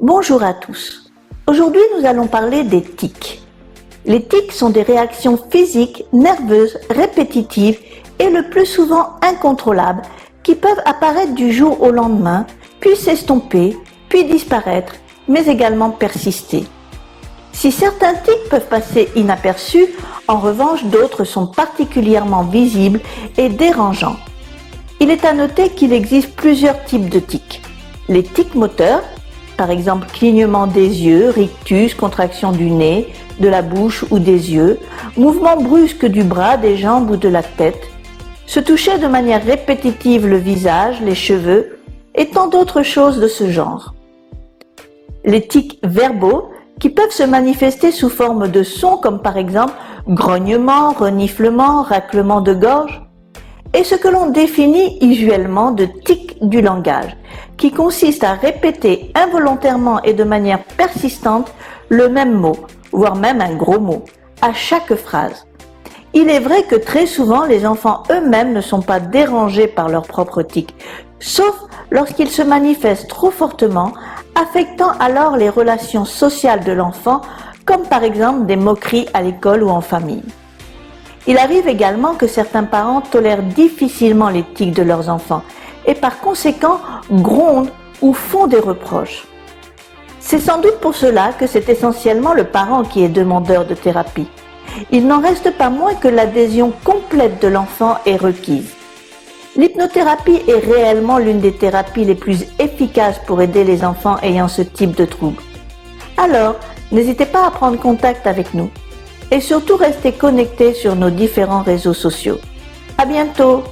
Bonjour à tous. Aujourd'hui, nous allons parler des tics. Les tics sont des réactions physiques, nerveuses, répétitives et le plus souvent incontrôlables qui peuvent apparaître du jour au lendemain, puis s'estomper, puis disparaître, mais également persister. Si certains tics peuvent passer inaperçus, en revanche, d'autres sont particulièrement visibles et dérangeants. Il est à noter qu'il existe plusieurs types de tics. Les tics moteurs, par exemple clignement des yeux, rictus, contraction du nez, de la bouche ou des yeux, mouvement brusque du bras, des jambes ou de la tête, se toucher de manière répétitive le visage, les cheveux et tant d'autres choses de ce genre. Les tics verbaux qui peuvent se manifester sous forme de sons comme par exemple grognement, reniflement, raclement de gorge, et ce que l'on définit usuellement de tic du langage, qui consiste à répéter involontairement et de manière persistante le même mot, voire même un gros mot, à chaque phrase. Il est vrai que très souvent les enfants eux-mêmes ne sont pas dérangés par leur propre tic, sauf lorsqu'ils se manifestent trop fortement, affectant alors les relations sociales de l'enfant, comme par exemple des moqueries à l'école ou en famille. Il arrive également que certains parents tolèrent difficilement les tics de leurs enfants et par conséquent grondent ou font des reproches. C'est sans doute pour cela que c'est essentiellement le parent qui est demandeur de thérapie. Il n'en reste pas moins que l'adhésion complète de l'enfant est requise. L'hypnothérapie est réellement l'une des thérapies les plus efficaces pour aider les enfants ayant ce type de trouble. Alors, n'hésitez pas à prendre contact avec nous et surtout restez connectés sur nos différents réseaux sociaux. À bientôt!